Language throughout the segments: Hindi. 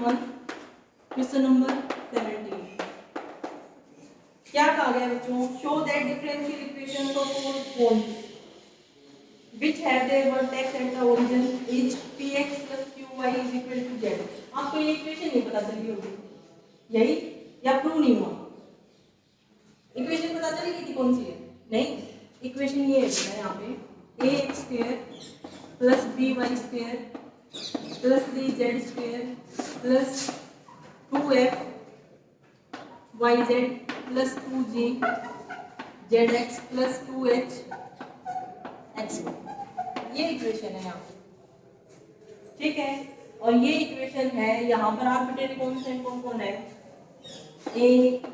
1 क्वेश्चन नंबर 17 क्या कहा गया बच्चों? Show that differential equations of four cones which have their vertex at the origin is px plus qy is equal to z। आपको ये इक्वेशन नहीं पता चली होगी, यही या प्रूव नहीं हुआ? इक्वेशन पता चलेगी थी कौन सी है? नहीं, इक्वेशन ये है यहाँ पे ax square plus by square plus cz square plus 2f yz plus 2g zx plus 2h x, ये इक्वेशन है यहाँ पे, ठीक है। और ये इक्वेशन है, यहाँ पर आर्बिट्रेरी कांस्टेंट कौन कौन है? a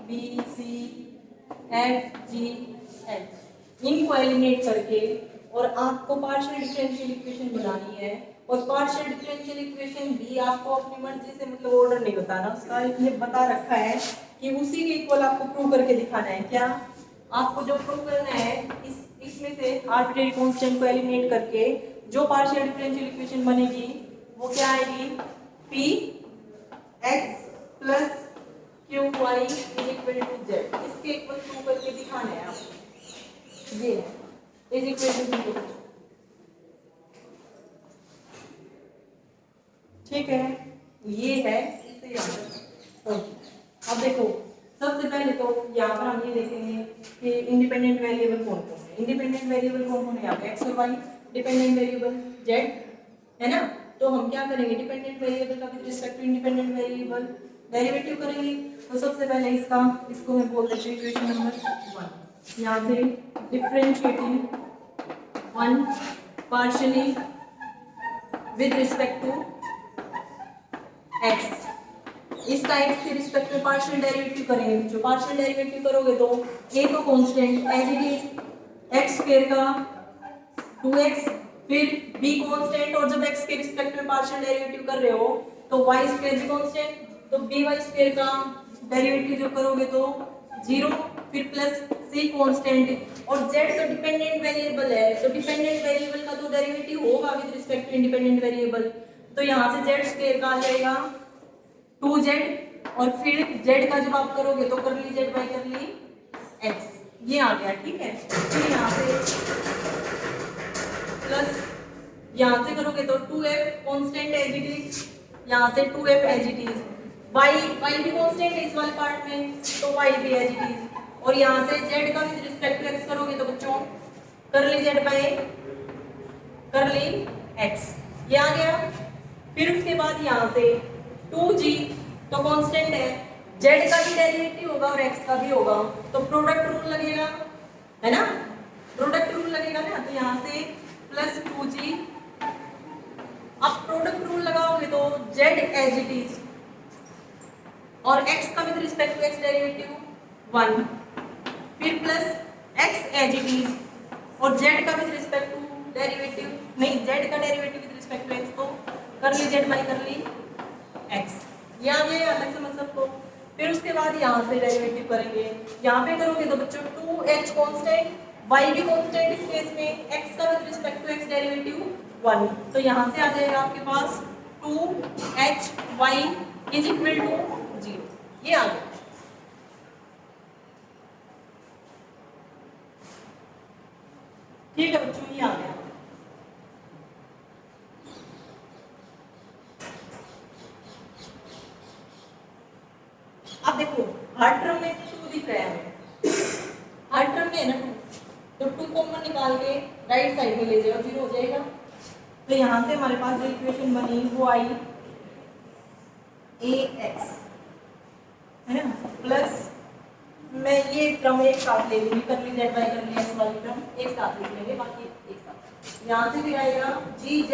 b c f g h, इनको एलिमिनेट करके और आपको पार्शियल डिफरेंशियल इक्वेशन बनानी है। और पार्शियल डिफरेंशियल इक्वेशन भी आपको अपनी मर्जी से, मतलब ऑर्डर नहीं बताना उसका, इसमें बता रखा है कि उसी के इक्वल आपको प्रूव करके दिखाना है। क्या आपको जो प्रूव करना है, इसमें से आर्बिट्रेरी कांस्टेंट को एलिमिनेट करके जो पार्शियल डिफरेंशियल इक्वेशन बनेगी वो क्या आएगी? p x plus q y is equal to z, इसके इक्वल प्रूव करके दिखाना है आपको। ये इज इक्वल टू 0, ठीक है, ये है, इसे याद रखो। अब देखो, सबसे पहले तो यहाँ पर हम ये देखेंगे कि इंडिपेंडेंट वेरिएबल कौन कौन है। इंडिपेंडेंट वेरिएबल कौन कौन है यहाँ पे? एक्स और वाई, डिपेंडेंट वेरिएबल जेड, है ना। तो हम क्या करेंगे? डिपेंडेंट वेरिएबल का with respect to independent variable derivative करेंगे। तो सबसे पहले इसको मैं बोल देती हूँ इक्वेशन नंबर 1। यहाँ से differentiating 1 partially with respect to x, इसका x के रिस्पेक्ट में पार्शियल डेरिवेटिव करेंगे। जो पार्शियल डेरिवेटिव करोगे तो a तो constant as it is x square का 2x, फिर b कांस्टेंट, और जब x के रिस्पेक्ट में पार्शियल डेरिवेटिव कर रहे हो तो y स्क्वायर भी कांस्टेंट, तो by स्क्वायर का डेरिवेटिव जो करोगे तो 0, फिर प्लस c कांस्टेंट। और z तो डिपेंडेंट वेरिएबल है, तो डिपेंडेंट वेरिएबल का तो डेरिवेटिव होगा with respect to independent variable. तो यहाँ से z स्क्वायर का आ जाएगा 2z, और फिर z का जब आप करोगे तो कर ली z बाई कर ली x, ये आ गया, ठीक है। फिर यहाँ से प्लस, यहाँ से करोगे तो 2f constant as it is, यहाँ से 2f as it is, y भी कांस्टेंट है इस वाले पार्ट में, तो y भी एज इट इज। और यहाँ से z का विद रिस्पेक्ट टू x करोगे तो बच्चों कर ली z बाई कर ली x, ये आ गया। फिर उसके बाद यहाँ से 2g तो कांस्टेंट है, z का भी डेरिवेटिव होगा और x का भी होगा, तो प्रोडक्ट रूल लगेगा, है ना, प्रोडक्ट रूल लगेगा ना। तो यहाँ से प्लस 2g, अब प्रोडक्ट रूल लगाओगे तो z एज इट इज और x का with respect to x derivative 1, फिर plus x as it is और z का विद रिस्पेक्ट टू डेरिवेटिव, नहीं, z का derivative with respect to x, तो कर ली z बाई कर ली x, ये आ गया अलग समझ सबको। फिर उसके बाद यहाँ से डेरिवेटिव करेंगे, यहाँ पे करोगे तो बच्चों 2h कांस्टेंट, y भी कांस्टेंट इस केस में, x का with respect to x derivative 1, तो यहाँ से आ जाएगा आपके पास 2hy इज इक्वल टू 0, ये आ गया। ठीक है बच्चों, ये आ गया। अब देखो हर टर्म में 2 दिख रहा है, हर टर्म में है ना 2, तो 2 कॉमन निकाल के राइट साइड में ले जाओ, 0 हो जाएगा। तो यहाँ से हमारे पास जो इक्वेशन बनी वो आई ax, है ना, प्लस मैं ये टर्म एक साथ ले लूंगी, कर ली z बाई कर ली x वाली टर्म एक साथ लिख लेंगे, बाकी एक साथ। यहाँ से फिर आएगा gz,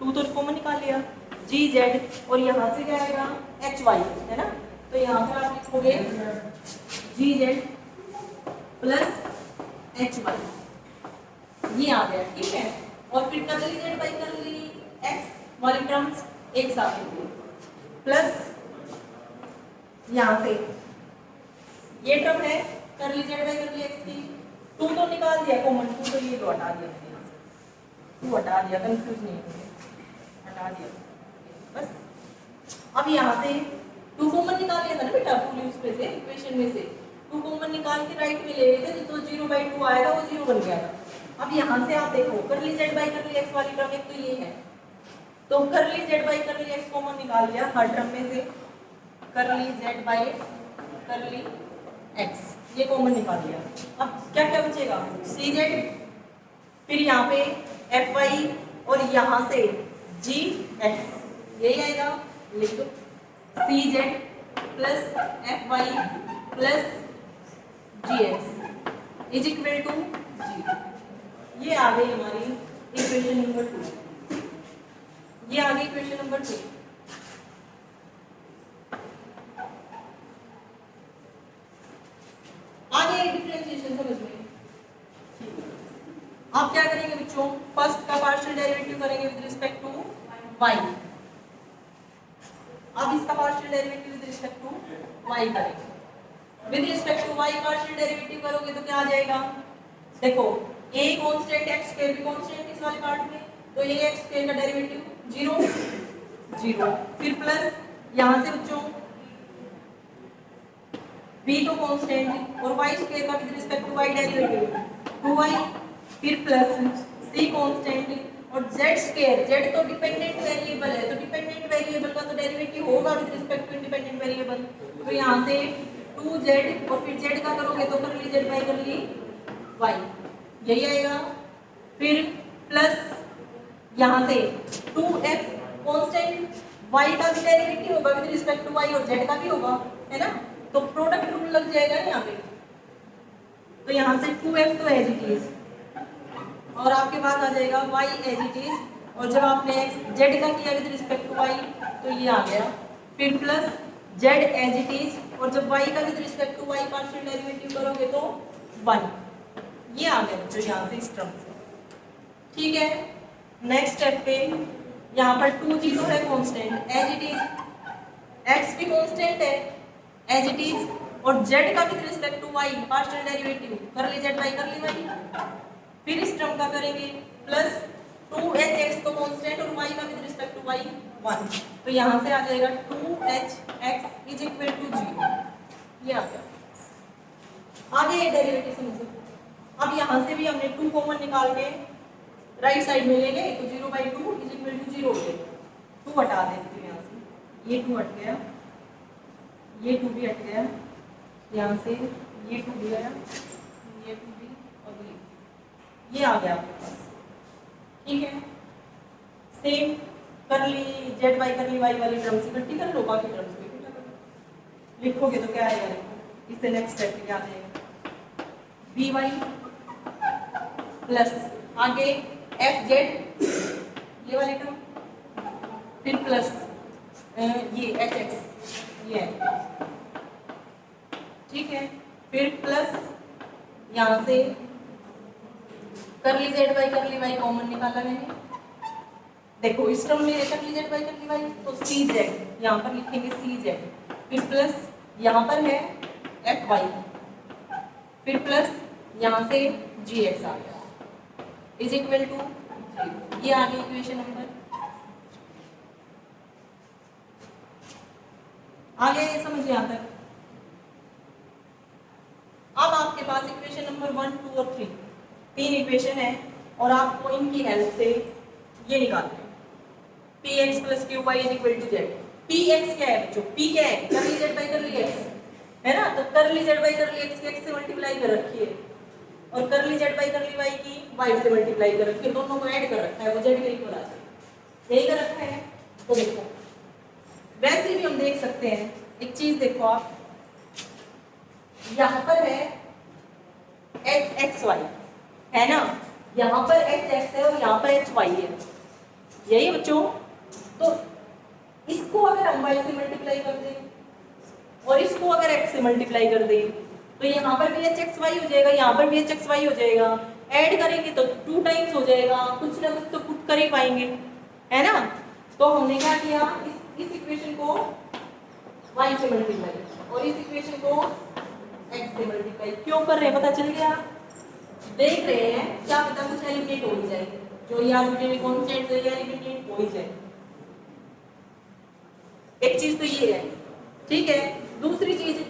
2 तो कॉमन निकाल लिया, gz, और यहाँ से क्या आएगा hy, है ना। तो यहाँ पर आप लिखोगे gz प्लस hy, ये आ गया, ठीक है। और फिर कर ली z बाई कर ली x वाली टर्म्स एक साथ लिखोगे, प्लस यहाँ से ये टर्म है, कर ली z बाई कर ली x की, 2 तो निकाल दिया कॉमन, 2 तो ये तो हटा दिया, 2 हटा दिया, कंफ्यूज नहीं होंगे, हटा दिया बस। अब यहाँ से 2 कॉमन निकाल लिया था ना बेटा, फुल उसमें से इक्वेशन में से 2 कॉमन निकाल के राइट में ले गए थे तो 0/2 आएगा, वो 0 बन गया था। अब यहाँ से आप देखो करली z बाई करली x वाली टर्म एक तो ये है, तो करली z बाई करली x कॉमन निकाल लिया हर टर्म में से, करली z बाई करली x ये कॉमन निकाल लिया। अब क्या क्या बचेगा, cz, फिर यहाँ पे fy और यहाँ से gx यही आएगा, लिख दो cz plus fy plus gx is equal to 0। ये आ गई हमारी इक्वेशन नंबर 2, ये आ गई इक्वेशन नंबर 2। आगे डिफरेंशिएशन समझ में, आप क्या करेंगे बच्चों, फर्स्ट का पार्शियल डेरिवेटिव करेंगे विद रिस्पेक्ट टू y, अब इसका partial derivative with respect to y करेंगे। With respect to y partial derivative करोगे तो क्या आ जाएगा, देखो a कांस्टेंट x स्क्वायर भी कांस्टेंट इस वाले पार्ट में, तो ये x स्क्वायर का डेरिवेटिव 0, फिर प्लस यहाँ से बच्चों b तो कांस्टेंट और y स्क्वायर का with respect to y derivative 2y, फिर प्लस c कांस्टेंट और z स्क्वायर, z तो डिपेंडेंट वेरिएबल है, तो डिपेंडेंट वेरिएबल का तो डेरिवेटिव होगा with respect to independent variable, तो यहाँ से 2z और फिर z का करोगे तो करली z बाई करली y यही आएगा, फिर प्लस यहाँ से 2f कांस्टेंट y का भी डेरिवेटिव होगा विद रिस्पेक्ट टू y और z का भी होगा, है ना, तो प्रोडक्ट रूल लग जाएगा ना यहाँ पे, तो यहाँ से 2f तो एज इट इज और आपके पास आ जाएगा y एज इट इज, और जब आपने z का किया विद रिस्पेक्ट टू y तो ये आ गया, फिर plus z as it is, और जब y का with respect to y partial derivative करोगे तो 1, ये आ गया बच्चों यहाँ से इस टर्म से। ठीक है, नेक्स्ट स्टेप पे यहाँ पर 2g तो है constant as it is, x भी कांस्टेंट है एज इट इज, और z का with respect to y partial derivative कर ली z बाई कर ली y, फिर इस टर्म का करेंगे प्लस 2hx तो कांस्टेंट और y का विद रिस्पेक्ट टू y 1, तो यहाँ से आ जाएगा 2hx इज इक्वल टू 0, ये आ गया। आगे ये डेरिवेटिव समझो, अब यहाँ से भी हमने 2 कॉमन निकाल के राइट साइड में ले गए तो 0/2 इज इक्वल टू 0 हो जाएगा, 2 हटा देते हैं यहाँ से, ये 2 हट गया, ये 2 भी हट गया, यहाँ से ये 2 भी आया, ये 2 भी, और ये आ गया आपके पास। ठीक है, सेम करली z बाई करली y वाली टर्म्स इकट्ठी कर लो, बाकी टर्म्स को इकट्ठा कर लो, लिखोगे तो क्या आएगा, देखो इससे नेक्स्ट स्टेप पे क्या आ जाएगा, by प्लस आगे fz ये वाली टर्म, फिर प्लस ये hx ये है, ठीक है, फिर प्लस यहाँ से करली z बाई करली y कॉमन निकाला मैंने, देखो इस टर्म में करली z बाई करली y तो cz यहाँ पर लिखेंगे cz, फिर प्लस यहाँ पर है fy, फिर प्लस यहाँ से gx आ गया इज इक्वल टू 0, ये आ गई इक्वेशन नंबर। आ गया ये समझ यहाँ तक। अब आपके पास इक्वेशन नंबर 1, 2 और 3 तीन इक्वेशन है और आपको इनकी हेल्प से ये निकालना है, px plus qy is equal to z। px क्या है बच्चों, p क्या है, करली z बाई करली x है ना, तो करली z बाई करली x की x से मल्टीप्लाई कर रखी है और करली z बाई करली y की y से मल्टीप्लाई कर रखी है, दोनों को ऐड कर रखा है, वो z के इक्वल आ जाए, यही कर रखा है। तो देखो वैसे भी हम देख सकते हैं एक चीज, देखो आप यहाँ पर है hxy है ना, यहाँ पर hx है और यहाँ पर hy है, यही बच्चों। तो इसको अगर हम y से मल्टीप्लाई कर दें और इसको अगर x से मल्टीप्लाई कर दें तो यहाँ पर भी hxy हो जाएगा, यहाँ पर भी hxy हो जाएगा, ऐड करेंगे तो 2 टाइम्स हो जाएगा, कुछ ना कुछ तो पुट कर ही पाएंगे, है ना। तो हमने क्या किया, इस इक्वेशन को y से मल्टीप्लाई और इस इक्वेशन को x से मल्टीप्लाई क्यों कर रहे हैं पता चल गया, देख रहे हैं क्या पता कुछ एलिमिनेट हो ही जाए, जो ये आर्बिट्रेरी कांस्टेंट है ये एलिमिनेट हो ही जाए। एक चीज तो ये है, ठीक है। दूसरी चीज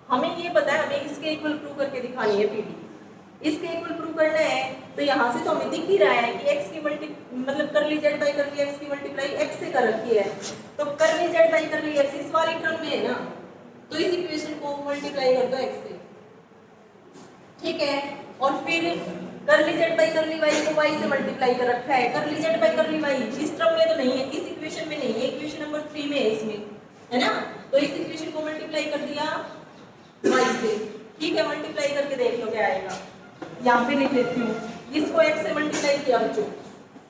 हमें ये पता है, हमें इसके इक्वल प्रूव करके दिखानी है पीडी। इसके इक्वल प्रूव करना है तो यहाँ से तो हमें दिख ही रहा है कि x की मतलब करली z बाई करली x की मल्टीप्लाई x से कर रखी है, तो करली z बाई करली x इस वाली टर्म में है ना, तो इस इक्वेशन को मल्टीप्लाई कर दो x से, ठीक है। और फिर करली z बाई करली y को y से मल्टीप्लाई कर रखा है, करली z बाई करली y इस टर्म में तो नहीं है, इस इक्वेशन में नहीं है, इक्वेशन नंबर 3 में है इसमें, है ना। तो इस इक्वेशन को मल्टीप्लाई कर दिया y से, ठीक है। मल्टीप्लाई करके देख लो क्या आएगा, यहाँ पे लिख लेती हूँ। इसको x से मल्टीप्लाई किया बच्चों,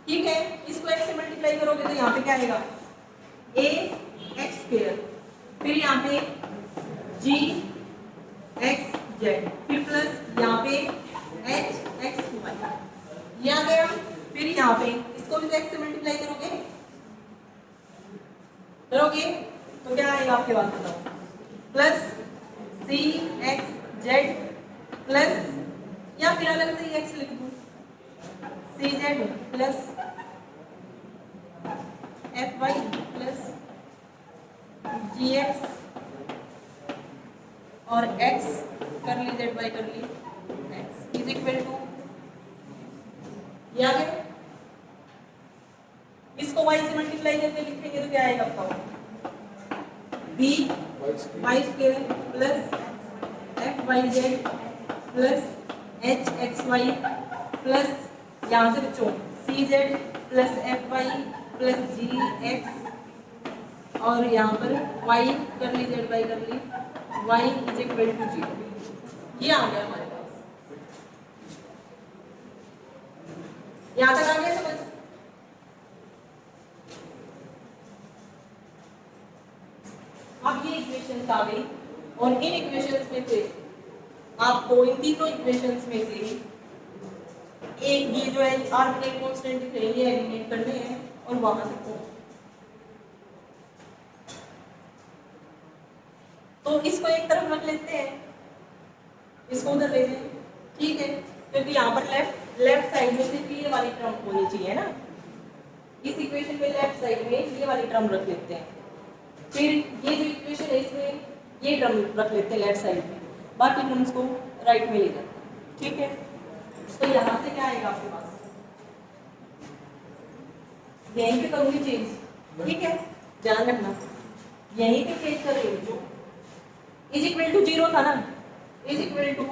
ठीक है। इसको x से मल्टीप्लाई करोगे तो यहाँ पे क्या आएगा, a x स्क्वायर, फिर यहाँ पे g x z, फिर प्लस यहाँ पे h x y, ये आ गया। फिर यहाँ पे इसको भी तो x से मल्टीप्लाई करोगे तो क्या आएगा आपके पास, बताओ, plus c x z plus, या फिर अलग से ही x लिख दूं, C Z plus F Y plus G X और x कर ली जेड बाई कर ली x इज इक्वल टू, याद है। इसको y से मल्टीप्लाई करके लिखेंगे तो क्या आएगा आपका, b Y square plus F Y Z plus H X Y plus यहाँ से बच्चों C Z plus F Y plus G X और यहाँ पर वाई कर ली जेड वाई कर ली वाई इज इक्वल टू 0, ये आ गया हमारे पास। यहाँ तक आ गया समझ। अब ये इक्वेशंस आ गई और इन इक्वेशंस में से आपको इन तीनों इक्वेशंस में से एक ये जो है आर्बिट्रेरी कांस्टेंट दिख रही है एलिमिनेट करने हैं और वहां तक तो इसको एक तरफ रख लेते हैं, इसको उधर ले लें, ठीक है। क्योंकि यहाँ पर लेफ्ट साइड में सिर्फ ये वाली टर्म होनी चाहिए ना, इस इक्वेशन में लेफ्ट साइड में ये वाली टर्म रख लेते हैं। फिर ये जो इक्वेशन है इसमें ये टर्म रख लेते हैं लेफ्ट साइड में, बाकी टर्म्स को राइट में ले जाते हैं, ठीक है। तो यहाँ से क्या आएगा आपके पास, यहीं पे करूंगी चेंज, ठीक है, ध्यान रखना यहीं पे चेंज कर रही हूँ। जो इज इक्वल टू 0 था ना, इज इक्वल टू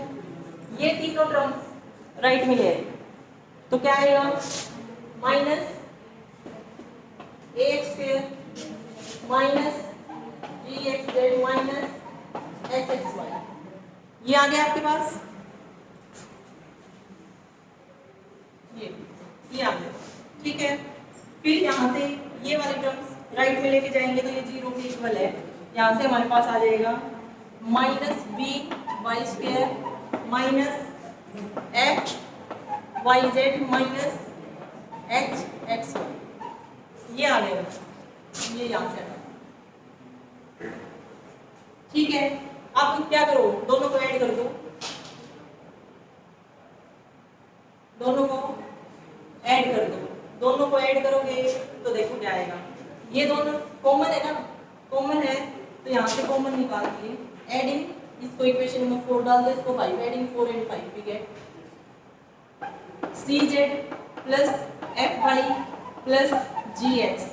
ये तीनों टर्म्स राइट में ले आए तो क्या आएगा, minus A X square minus G X Z minus H X Y, ये आ गया आपके पास, ये आ गया, ठीक है। फिर यहाँ से ये वाले टर्म्स राइट में लेके जाएंगे तो ये 0 के इक्वल है, यहाँ से हमारे पास आ जाएगा minus B Y square minus F Y Z minus H X Y, ये आ गया, ये यहाँ से आ, ठीक है। अब क्या करो, दोनों को ऐड कर दो, दोनों को ऐड कर दो, दोनों को ऐड करोगे तो देखो क्या आएगा, ये दोनों कॉमन है ना, कॉमन है तो यहाँ से कॉमन निकाल दिए, एडिंग इसको इक्वेशन नंबर 4 डाल दो, इसको 5, adding 4 and 5 we get C Z plus F Y plus G X,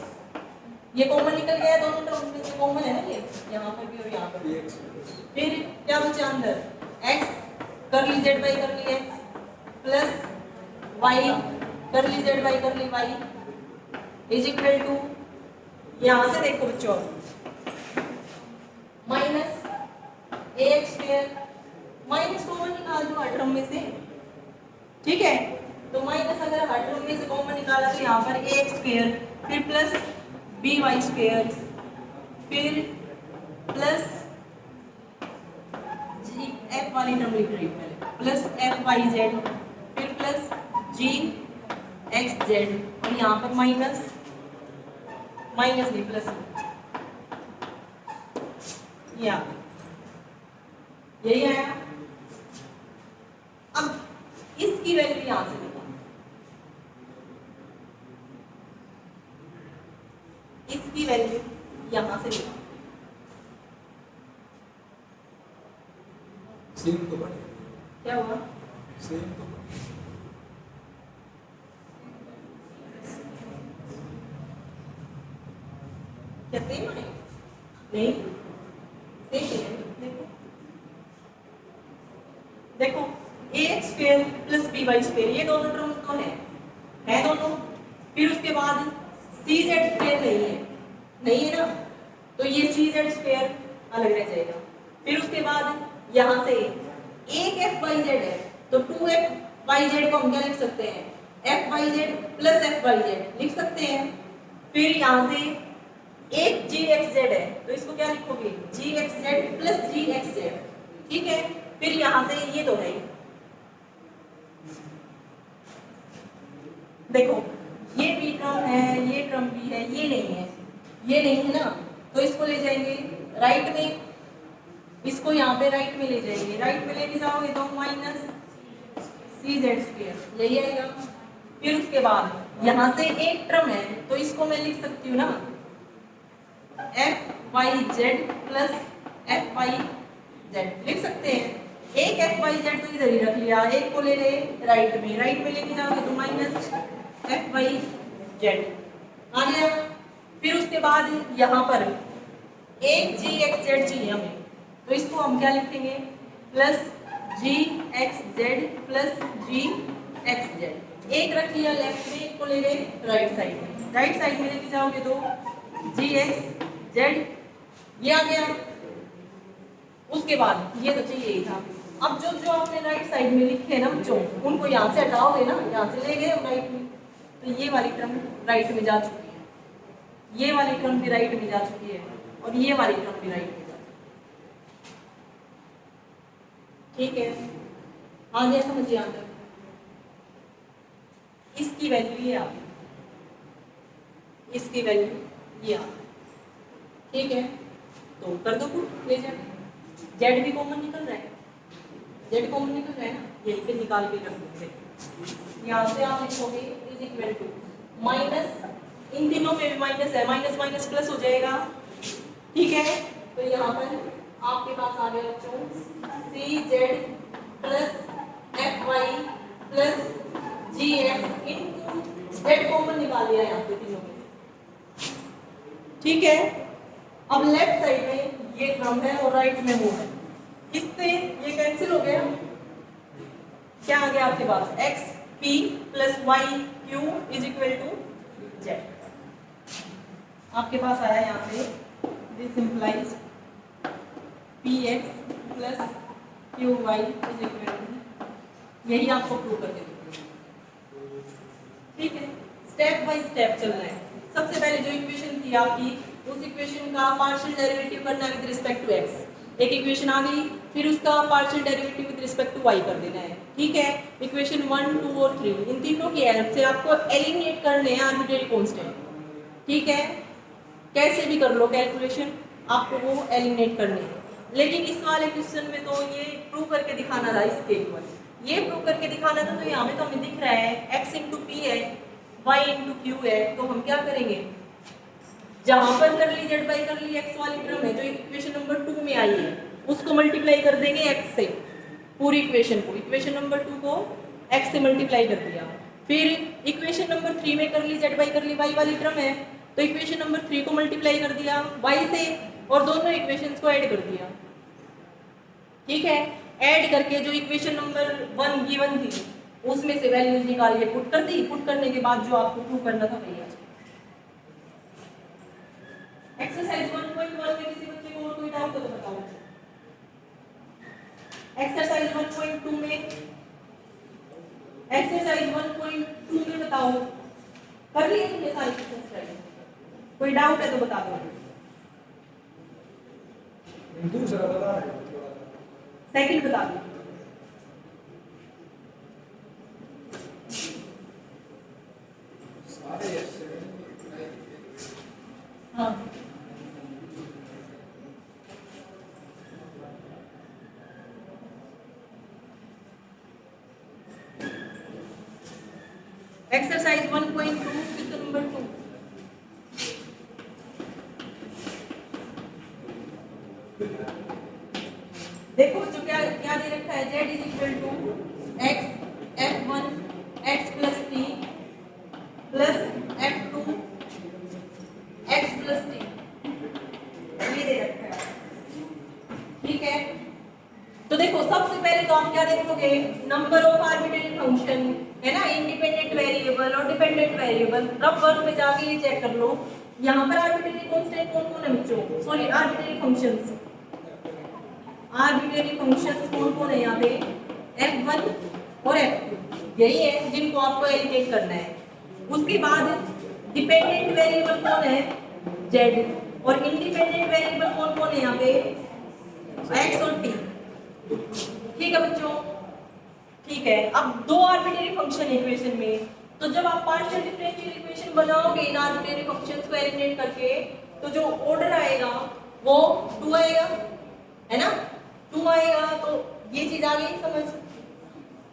ये कॉमन निकल गया, दोनों टर्म्स में से कॉमन है ना ये, यहाँ पर भी और यहाँ पर भी। फिर क्या बचा अंदर, x कर ली जेड बाई कर ली x प्लस y कर ली जेड बाई कर ली y इज इक्वल टू, यहाँ से देखो बच्चों minus A X square, minus common निकाल दो हर टर्म में से, ठीक है। तो माइनस अगर हर टर्म में से कॉमन निकाला तो यहाँ पर ए एक्स स्क्वायर फिर प्लस बी वाई स्क्वायर फिर प्लस जी एफ वाली टर्म लिख रही हूँ पहले, प्लस एफ वाई जेड फिर प्लस जी एक्स जेड और यहाँ पर माइनस माइनस नहीं प्लस, यही आया। अब इसकी वैल्यू यहां से निकालो, इसकी वैल्यू यहां से निकालो, क्या हुआ? सेम तो क्या सेम है? नहीं, सेम नहीं है। देखो देखो, A X square plus B Y square, ये दोनों टर्म्स तो है दोनों। फिर उसके बाद सी जेड स्क्वेयर नहीं है ना, तो ये सी जेड स्क्वेयर अलग रह जाएगा। फिर उसके बाद यहाँ से एक एफ वाई जेड है, तो टू एफ वाई जेड को हम क्या लिख सकते हैं? F Y Z plus F Y Z लिख सकते हैं। फिर यहाँ से एक जी एक्स जेड है, तो इसको क्या लिखोगे? जी X Z plus G X Z, ठीक है। फिर यहाँ से ये तो है, देखो ये भी टर्म है, ये टर्म भी है, ये नहीं है ना, तो इसको ले जाएंगे राइट में, इसको यहाँ पे राइट में ले जाएंगे। राइट में लेके जाओगे तो माइनस सी जेड स्क्वेयर यही आएगा। फिर उसके बाद यहाँ से एक टर्म है, तो इसको मैं लिख सकती हूँ ना, F Y Z plus F Y Z लिख सकते हैं। एक एफ वाई जेड तो इधर ही रख लिया, एक को ले ले राइट में लेके जाओगे तो माइनस एफ वाई जेड आ गया। फिर उसके बाद यहाँ पर एक जी एक्स जेड चाहिए हमें, तो इसको हम क्या लिखेंगे? Plus G X Z plus G X Z. एक रख लिया लेफ्ट में, एक को ले ले राइट साइड में। राइट साइड में लेके जाओगे तो जी एक्स जेड ये आ गया। उसके बाद ये तो चाहिए ही था। अब जो आपने राइट साइड में लिखे ना बच्चों, उनको यहाँ से हटाओगे ना, यहाँ से ले गए राइट में, तो ये वाली टर्म राइट में जा चुकी है, ये वाली टर्म भी राइट में जा चुकी है, और ये वाली टर्म भी राइट में जा चुकी है, ठीक है। आ गया समझिए यहाँ तक? इसकी वैल्यू ये आ गई, इसकी वैल्यू ये आ गई, ठीक है। तो कर दो पुट, ले जाए। जेड भी कॉमन निकल रहा है, जेड कॉमन निकल रहा है ना, यही पे निकाल के रख देंगे। यहाँ से आप लिखोगे इज इक्वल टू माइनस, इन तीनों में भी माइनस है, माइनस माइनस प्लस हो जाएगा, ठीक है। तो यहाँ पर आपके पास आ गया बच्चों C Z plus F Y plus G X into Z common निकाल लिया यहाँ से तीनों में, ठीक है। अब लेफ्ट साइड में ये टर्म है और राइट में वो है, इससे ये कैंसिल हो गया। क्या आ गया आपके पास? X P plus Y Q is equal to Z. आपके पास आया यहाँ से this implies P X plus Q Y is equal to, यही आपको प्रूव कर देंगे, ठीक है। स्टेप बाय स्टेप चल रहा है। सबसे पहले जो इक्वेशन थी आपकी, उस इक्वेशन का पार्शियल डेरिवेटिव करना है विद रिस्पेक्ट टू एक्स, एक इक्वेशन आ गई, फिर उसका partial derivative with respect to Y कर देना है, ठीक है। इक्वेशन 1, 2 और 3 इन तीनों की हेल्प से आपको एलिमिनेट करने हैं आर्बिट्रेरी कांस्टेंट, ठीक है। कैसे भी कर लो कैलकुलेशन, आपको वो एलिमिनेट करने हैं। लेकिन इस वाले क्वेश्चन में तो ये प्रूव करके दिखाना था, इसके ऊपर ये प्रूव करके दिखाना था। तो यहाँ में तो हमें दिख रहा है x इंटू पी है, y इंटू क्यू है, तो हम क्या करेंगे? जहां पर कर ली जेड बाई कर ली एक्स वाली टर्म है जो इक्वेशन नंबर 2 में आई है, उसको मल्टीप्लाई कर देंगे x से, पूरी इक्वेशन को, इक्वेशन नंबर 2 को x से मल्टीप्लाई कर दिया। फिर इक्वेशन नंबर 3 में कर ली जेड बाई कर ली y वाली टर्म है, तो इक्वेशन नंबर 3 को मल्टीप्लाई कर दिया y से, और दोनों इक्वेशंस को ऐड कर दिया, ठीक है। ऐड करके जो इक्वेशन नंबर 1 गिवन थी उसमें से वैल्यूज निकाल के पुट कर दी। पुट करने के बाद जो आपको प्रूव करना था वही आ गया। एक्सरसाइज 1.1 में किसी बच्चे को और कोई डाउट हो तो बताओ। एक्सरसाइज 1.2 में, एक्सरसाइज 1.2 में बताओ, कर लिए तुमने सारी एक्सरसाइज? कोई डाउट है तो बता दो। दूसरा बता रहे हो, सेकंड बता दो। हाँ, एक्सरसाइज 1.2 फिगर नंबर 2। देखो जो क्या क्या दे रखा है, z is equal to x f1 x plus t plus f2 x plus t, ये दे रखा है। ठीक है, तो देखो सबसे पहले तो आप क्या देखोगे, नंबर ऑफ आर्बिट्रेरी फंक्शन है ना, इंडिपेंडेंट वेरिएबल और डिपेंडेंट वेरिएबल। रफ वर्क में जाके ये चेक कर लो, यहाँ पर आर्बिट्रेरी कांस्टेंट कौन कौन है बच्चों, sorry arbitrary functions, arbitrary functions कौन कौन है यहाँ पे, f1 और f2 यही है जिनको आपको एलिमिनेट करना है। उसके बाद डिपेंडेंट वेरिएबल कौन है, z, और इंडिपेंडेंट वेरिएबल कौन कौन है यहाँ पे, x और t। ठीक है बच्चों, ठीक है। अब दो आर्बिट्रेरी फंक्शन इक्वेशन में, तो जब आप पार्शियल डिफरेंशियल इक्वेशन बनाओगे इन आर्बिट्रेरी फंक्शंस को एलिमिनेट करके, तो जो ऑर्डर आएगा वो 2 आएगा, है ना, 2 आएगा। तो ये चीज आ गई समझ।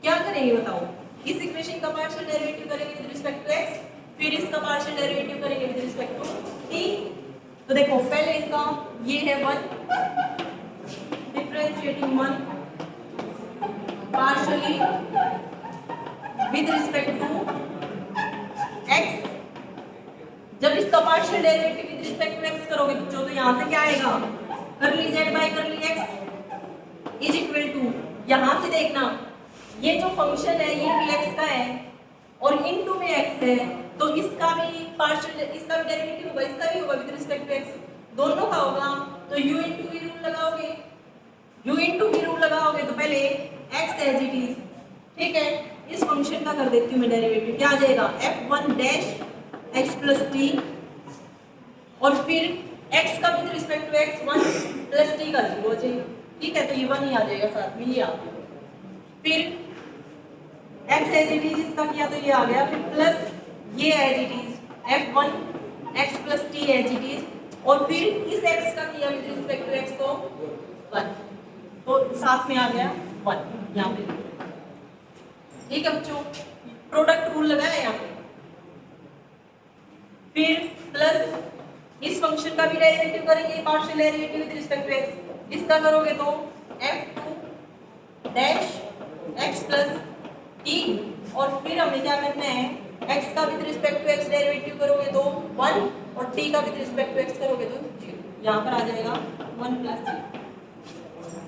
क्या करेंगे बताओ, इस इक्वेशन का पार्शियल डेरिवेटिव करेंगे विद रिस्पेक्ट टू x, फिर इसका पार्शियल डेरिवेटिव करेंगे विद रिस्पेक्ट टू t। तो देखो पहले इसका ये है 1 differentiating 1 partially with respect to x। जब इसका partial derivative with respect to x करोगे बच्चों, तो यहाँ से क्या आएगा, curly z by curly x is equal to, यहाँ से देखना ये जो फंक्शन है ये भी x का है और इनटू में x है, तो इसका भी पार्शियल, इसका भी डेरिवेटिव होगा, इसका भी होगा विद रिस्पेक्ट टू x, दोनों का होगा। तो u इनटू v रूल लगाओगे, u इनटू v रूल लगाओगे तो पहले x एज इट इज, ठीक है। इस फंक्शन का कर देती हूँ मैं डेरिवेटिव, क्या आ जाएगा f1 dash x plus t, और फिर x का with respect to x 1 plus t का 0 हो जाएगा, ठीक है। तो ये 1 ही आ जाएगा साथ में, ये आ गया। फिर x एज इट इज इसका किया तो ये आ गया, फिर प्लस ये as it is f1 x plus t as it is, और फिर इस x का किया विद रिस्पेक्ट टू x तो 1, तो साथ में आ गया 1 यहाँ पे, ठीक है बच्चों। प्रोडक्ट रूल लगाया यहाँ पे, फिर प्लस इस फंक्शन का भी डेरिवेटिव करेंगे, partial derivative with respect to x, इसका करोगे तो f2 dash x plus t, और फिर हमें क्या करना है, x का with respect to x derivative करोगे तो 1 और t का विद रिस्पेक्ट टू x करोगे तो 0, यहाँ पर आ जाएगा 1 प्लस t।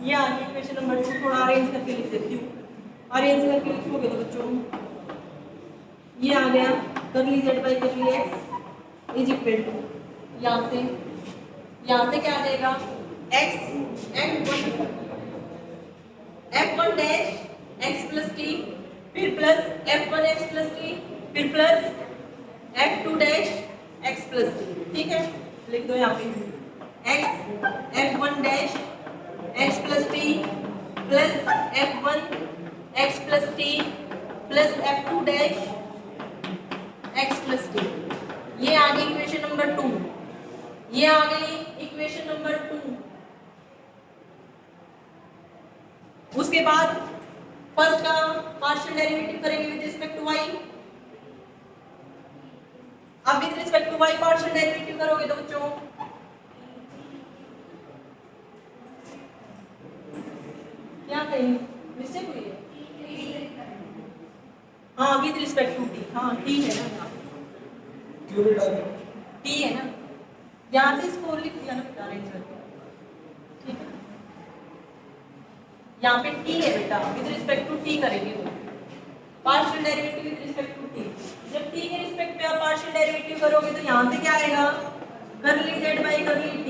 ये आ गया इक्वेशन नंबर 2। थोड़ा अरेंज करके लिख देती हूँ, अरेंज करके लिखोगे तो बच्चों ये आ गया curly z by curly x is equal to, यहाँ से क्या आ जाएगा, x f1 dash x plus t, फिर plus f1 x plus t, फिर plus f2 dash x plus t, ठीक है। लिख दो यहाँ पे x f1 dash x plus t plus f1 x plus t plus f2 dash x plus t। ये आ गई इक्वेशन नंबर 2, ये आ गई इक्वेशन नंबर 2। उसके बाद फर्स्ट का पार्शियल डेरिवेटिव करेंगे विद रिस्पेक्ट टू y, अब with respect to y partial derivative करोगे तो बच्चों क्या कहेंगे, मिस्टेक हुई है, हाँ विद रिस्पेक्ट टू t, हाँ t है ना, क्यों बेटा, t है ना, यहाँ से इसको लिख दिया ना बेटा अरेंज करके, ठीक है। यहाँ पे t है बेटा, विद रिस्पेक्ट टू t करेंगे तो partial derivative with respect to t। जब t के रिस्पेक्ट पे आप पार्शियल डेरिवेटिव करोगे तो यहाँ से क्या आएगा, curly z by curly t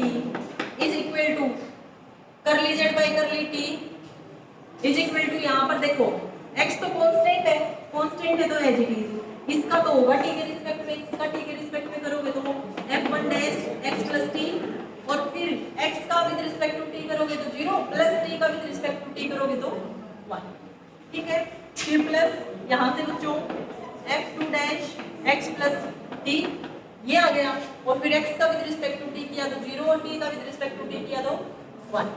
is equal to curly z by curly t is equal to, यहाँ पर देखो x तो कांस्टेंट है तो एज इट इज, इसका तो होगा t के रिस्पेक्ट में, इसका t के रिस्पेक्ट में करोगे तो f1 dash x plus t, और फिर x का विद रिस्पेक्ट टू t करोगे तो 0 प्लस t का विद रिस्पेक्ट टू t करोगे तो 1, ठीक है। फिर प्लस यहाँ से बच्चों f2 dash x plus t ये आ गया, और फिर x का विद रिस्पेक्ट टू t किया तो 0 और t का विद रिस्पेक्ट टू t किया तो 1,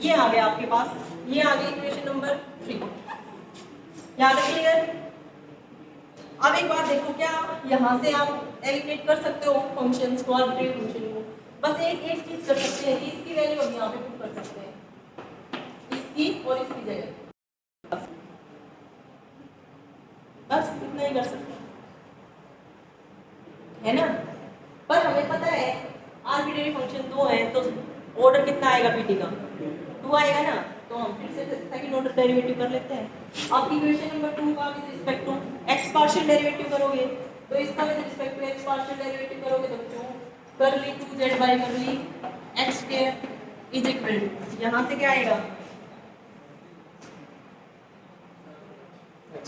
ये आ गया आपके पास, ये आ गई इक्वेशन नंबर 3। याद है क्लियर? अब एक बात देखो, क्या यहाँ से आप एलिमिनेट कर सकते हो फंक्शंस को, आर्बिट्रेरी फंक्शन को, बस एक चीज कर सकते हैं कि इसकी वैल्यू हम यहाँ पे पुट कर सकते हैं, इसकी और इसकी जगह, बस इतना ही कर सकते है ना। पर हमें पता है आर्बिट्रेरी फंक्शन दो है तो ऑर्डर कितना आएगा पीटी का 2 आएगा ना, तो हम फिर से सेकंड ऑर्डर डेरिवेटिव कर लेते हैं। आप इक्वेशन नंबर 2 का with respect to x partial derivative करोगे तो इसका with respect to x partial derivative करोगे तो बच्चों curly 2z by curly x square is equal to यहां से क्या आएगा,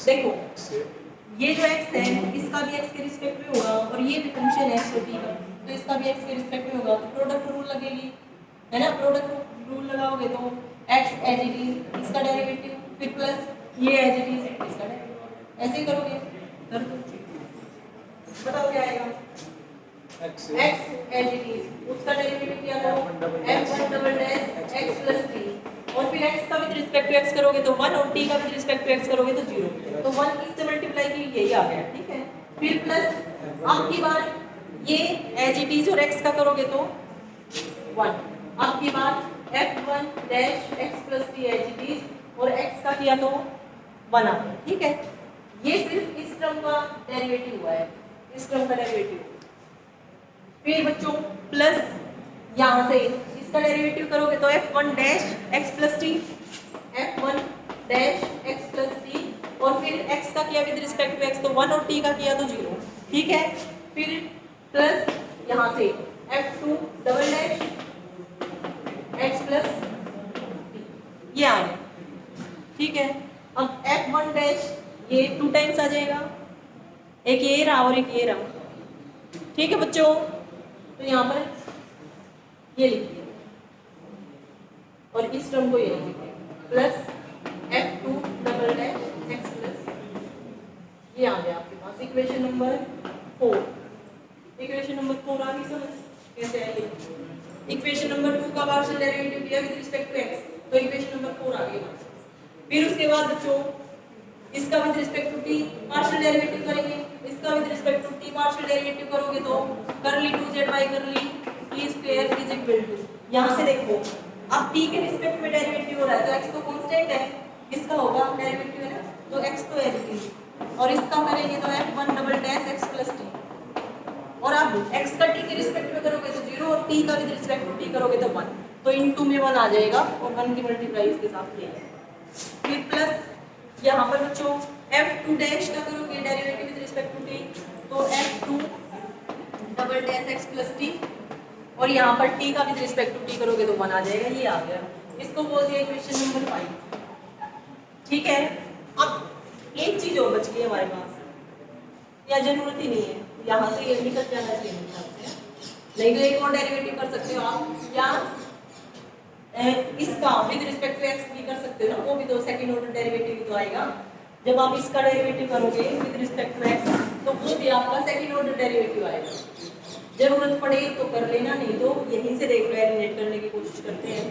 देखो ये जो x है इसका भी x के रिस्पेक्ट में होगा और ये भी फंक्शन है x और t का, तो इसका भी x के रिस्पेक्ट में होगा, तो प्रोडक्ट रूल लगेगी है ना। प्रोडक्ट रूल लगाओगे तो x एज इट इज इसका डेरिवेटिव फिर प्लस ये एज इट इज इसका डेरिवेटिव, ऐसे ही करोगे कर दो, बताओ क्या आएगा। x एज इट इज उसका डेरिवेटिव क्या करो f1 double dash x plus t और फिर x का विद रिस्पेक्ट टू x करोगे तो 1 और t का विद रिस्पेक्ट टू x करोगे तो 0, तो 1 इससे मल्टीप्लाई की यही आ गया, ठीक है। फिर प्लस अब की बार ये एज इट इज और x का करोगे तो 1, अब की बार f1 dash x plus t as it is और x का किया तो 1 आ गया, ठीक है। ये सिर्फ इस टर्म का डेरिवेटिव हुआ है, इस टर्म का डेरिवेटिव। फिर बच्चों प्लस यहाँ से इसका डेरिवेटिव करोगे तो f1 dash x plus T, f1 dash x plus T और फिर x का किया विद रिस्पेक्ट टू x तो 1 और t का किया तो 0, ठीक है। फिर प्लस यहाँ से f2 double dash x plus T ये आ गया, ठीक है। अब f1 डैश ये 2 टाइम्स आ जाएगा, एक ये रहा और एक ये रहा, ठीक है बच्चों। तो यहाँ पर ये लिखिए और इस टर्म को ये लिखिए plus f2 double dash x plus ये आ गया आपके पास इक्वेशन नंबर 4। इक्वेशन नंबर 4 आ गई समझ कैसे है ये। इक्वेशन नंबर 2 का पार्शियल डेरिवेटिव दिया विद रिस्पेक्ट टू x, तो इक्वेशन नंबर 4 आ गई। फिर उसके बाद बच्चों इसका with respect to t partial derivative करेंगे, इसका with respect to t partial derivative करोगे तो curly 2z by curly t square is equal to, यहां से देखो अब t के रिस्पेक्ट में डेरिवेटिव हो रहा है तो x तो कांस्टेंट है, इसका होगा डेरिवेटिव है ना, तो x तो एज इट इज और इसका करेंगे तो f1 double dash x plus t और अब x का t के रिस्पेक्ट में करोगे तो 0 और t का विद रिस्पेक्ट टू t करोगे तो 1, तो इनटू में 1 आ जाएगा और 1 की मल्टीप्लाई इसके साथ किया है। फिर प्लस यहाँ पर बच्चों f2 डैश का करोगे derivative with respect to t तो f2 double dash x plus t और यहाँ पर t का विद रिस्पेक्ट टू t करोगे तो 1 आ जाएगा, ये आ गया। इसको बोल दिया इक्वेशन नंबर 5, ठीक है। अब एक चीज और बच गई हमारे पास, या जरूरत ही नहीं है, यहाँ से ये निकल जाना चाहिए नहीं तो एक और डेरिवेटिव कर सकते हो आप, या इसका विद रिस्पेक्ट टू x भी कर सकते हो ना, वो भी तो सेकंड ऑर्डर डेरिवेटिव तो आएगा। जब आप इसका डेरिवेटिव करोगे विद रिस्पेक्ट टू x तो वो भी आपका सेकंड ऑर्डर डेरिवेटिव आएगा। जरूरत पड़े तो कर लेना, नहीं तो यहीं से देख लो, एलिमिनेट करने की कोशिश करते हैं।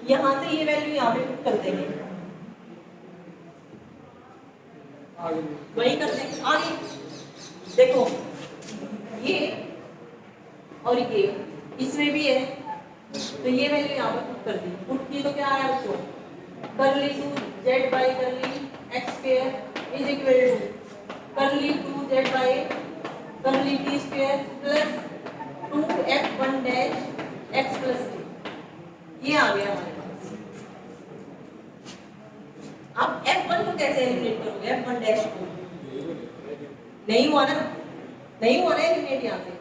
यहाँ से ये वैल्यू यहाँ पे पुट कर देंगे, वही कर देंगे आगे। देखो ये और ये इसमें भी है तो ये वैल्यू यहाँ पर पुट कर दी, पुट की तो क्या आया बच्चों curly 2z by curly x square is equal to curly 2z by curly t square plus 2f1 dash x plus t, ये आ गया हमारे पास। अब f1 को कैसे एलिमिनेट करोगे, f1 डैश को नहीं हुआ ना, नहीं हुआ ना एलिमिनेट यहाँ से।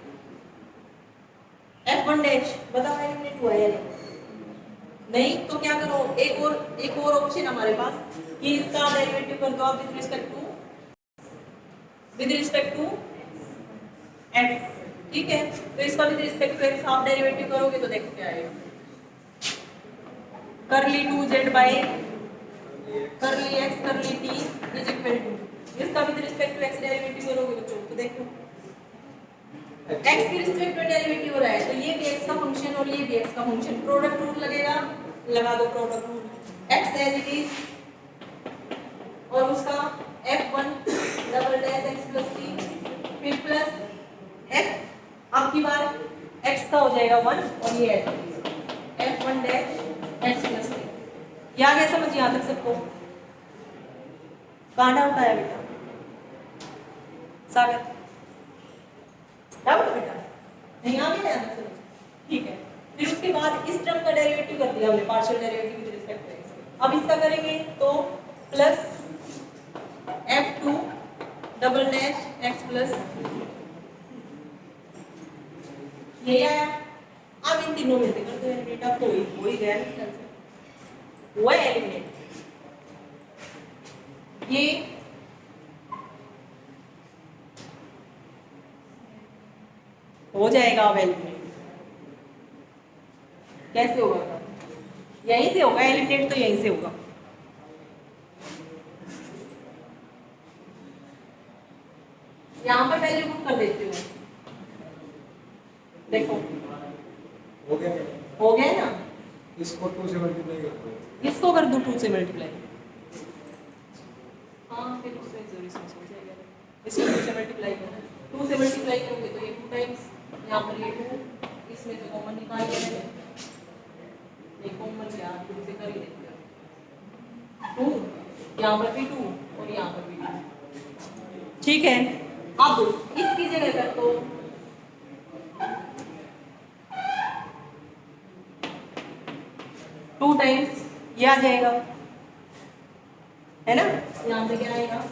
f1 डैश बताओ एलिमिनेट हुआ है नहीं, तो क्या करो एक और ऑप्शन हमारे पास कि इसका डेरिवेटिव कर दो आप विद रिस्पेक्ट टू x, ठीक है। तो इसका विद रिस्पेक्ट टू x आप डेरिवेटिव करोगे तो देखो क्या आएगा करली 2z by curly x curly t is equal to, इसका with respect to x derivative करोगे बच्चों तो देखो x के रिस्पेक्ट में डेरिवेटिव हो रहा है तो ये भी x का फंक्शन और ये भी x का फंक्शन, प्रोडक्ट रूल लगेगा, लगा दो product rule, x as it is और उसका f1 double dash x plus t फिर प्लस f, अब की बार x का हो जाएगा 1 और ये f1 dash x plus t, आ गया समझ यहाँ तक सबको? कहाँ डाउट आया बेटा? सागर डाउट बेटा नहीं आ गया यहाँ तक समझ? ठीक है। फिर उसके बाद इस टर्म का डेरिवेटिव कर दिया हमने, partial derivative with respect to X. अब इसका करेंगे तो plus f2 double dash x plus यही आया। अब इन तीनों में से करते हैं बेटा, कोई गया नहीं वो है एलिमिनेट। ये हो जाएगा अब एलिमिनेट। कैसे होगा? यहीं से होगा एलिमिनेट, तो यहीं से होगा। यहां पर वैल्यू पुट कर देती हूँ, देखो हो गया हो गया ना। इसको 2 से मल्टीप्लाई कर दो, इसको कर दूं 2 से मल्टीप्लाई। हाँ फिर उससे जरूर इसमें हो जाएगा। इसको 2 से मल्टीप्लाई करना है, 2 से मल्टीप्लाई करोगे तो ये 2 टाइम्स, यहाँ पर ये 2, इसमें से कॉमन निकाल लेना है। ये कॉमन क्या 2 से कर ही देते हैं 2, यहाँ पर भी 2 और यहाँ पर भी 2। ठीक है। अब इसकी जगह कर दो 2 टाइम्स, ये आ जाएगा है ना। यहाँ से क्या आएगा,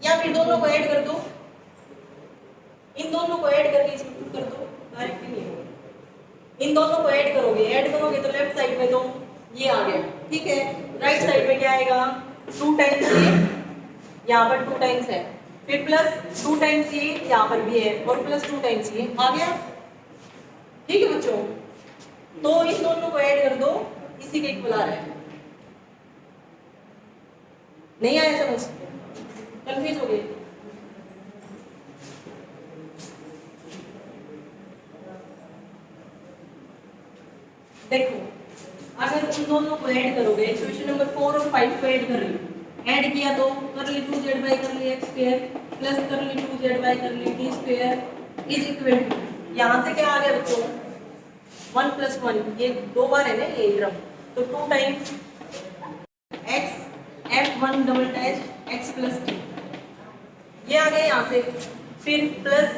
या फिर दोनों को ऐड कर दो, इन दोनों को ऐड करके इसमें पुट कर दो, डायरेक्ट नहीं होगा। इन दोनों को ऐड करोगे तो लेफ्ट साइड में तो ये आ गया, ठीक है। राइट साइड में क्या आएगा, 2 टाइम्स ये, यहाँ पर 2 टाइम्स है, फिर प्लस 2 टाइम्स ये यहाँ पर भी है, और प्लस 2 टाइम्स ये आ गया। ठीक है बच्चों, तो इन दोनों को ऐड कर दो, इसी के इक्वल आ रहा है। नहीं आया समझ? कंफ्यूज हो गए? देखो अगर उन दोनों को ऐड करोगे, इक्वेशन नंबर 4 और 5 को ऐड कर रही हूं, ऐड किया तो करली 2z बाई करली x स्क्वायर प्लस करली 2z by curly t square is equal to, यहां से क्या आ गया बच्चों 1 + 1, ये 2 बार है ना ये ड्रम, तो 2 times x f1 double dash x plus t, ये आ गया यहाँ से। फिर प्लस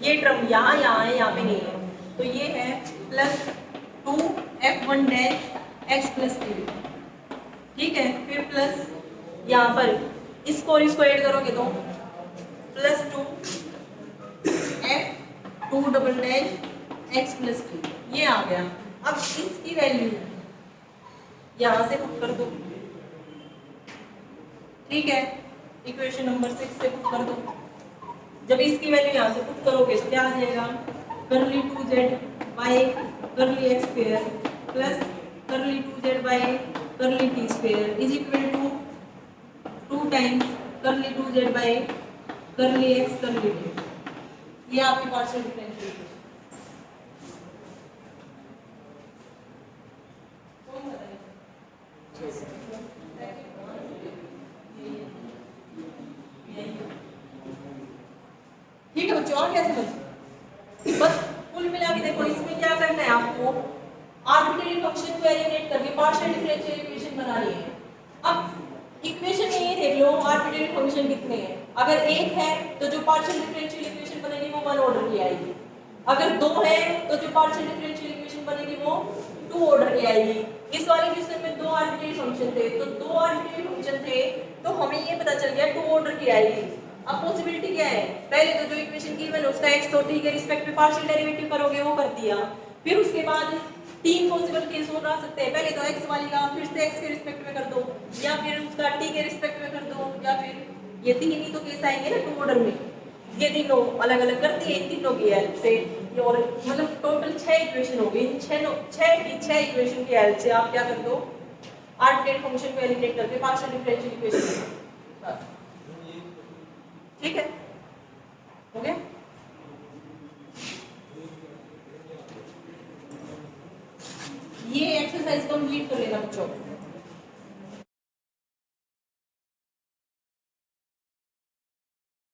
ये टर्म यहाँ है, यहाँ पे नहीं है, तो ये है plus 2 f1 dash x plus t। ठीक है। फिर प्लस यहाँ पर इसको और इसको ऐड करोगे तो plus 2 f2 double dash x plus t, ये आ गया। अब इसकी वैल्यू यहाँ से पुट कर दो, ठीक है। इक्वेशन नंबर 6 से पुट कर दो। जब इसकी वैल्यू यहाँ से पुट करोगे तो क्या आ जाएगा, करली 2z बाई करली x स्क्वायर प्लस करली 2z by curly t square is equal to 2 times curly 2z by करली x करली t। ये आपकी पार्शियल डिफरेंशिएशन। ठीक है बच्चों, और क्या समझ? बस कुल मिला के देखो, इसमें क्या करना है आपको, आर्बिट्रेरी फंक्शन को एलिमिनेट करके पार्शियल डिफरेंशियल इक्वेशन बनानी है। अब इक्वेशन में ये देख लो आर्बिट्रेरी फंक्शन कितने हैं। अगर एक है तो जो पार्शियल डिफरेंशियल इक्वेशन बनेगी वो 1 ऑर्डर की आएगी। अगर 2 है तो जो पार्शियल डिफरेंशियल इक्वेशन बनेगी वो 2 ऑर्डर की आएगी। इस वाले क्वेश्चन में 2 आर्बिट्रेरी फंक्शन थे, तो 2 आर्बिट्रेरी फंक्शन थे तो हमें ये पता चल गया 2 ऑर्डर की आएगी। अब पॉसिबिलिटी क्या है, पहले तो जो इक्वेशन गिवन है उसका x और t के रिस्पेक्ट में पार्शियल डेरिवेटिव करोगे, वो कर दिया। फिर उसके बाद 3 पॉसिबल केस हो सकते हैं, पहले तो x वाली का फिर से x के रिस्पेक्ट में कर दो, या फिर उसका t के रिस्पेक्ट में कर दो, या फिर ये 3 ही तो केस आएंगे ना 2 ऑर्डर में। ये तीनों अलग अलग करती है इन तीनों की हेल्प से, और मतलब टोटल 6 इक्वेशन हो गई। इन 6 इक्वेशन की हेल्प से आप क्या कर दो, आर्बिट्रेरी फंक्शन को एलिमिनेट करके पार्शियल डिफरेंशियल इक्वेशन। ठीक है, हो गया।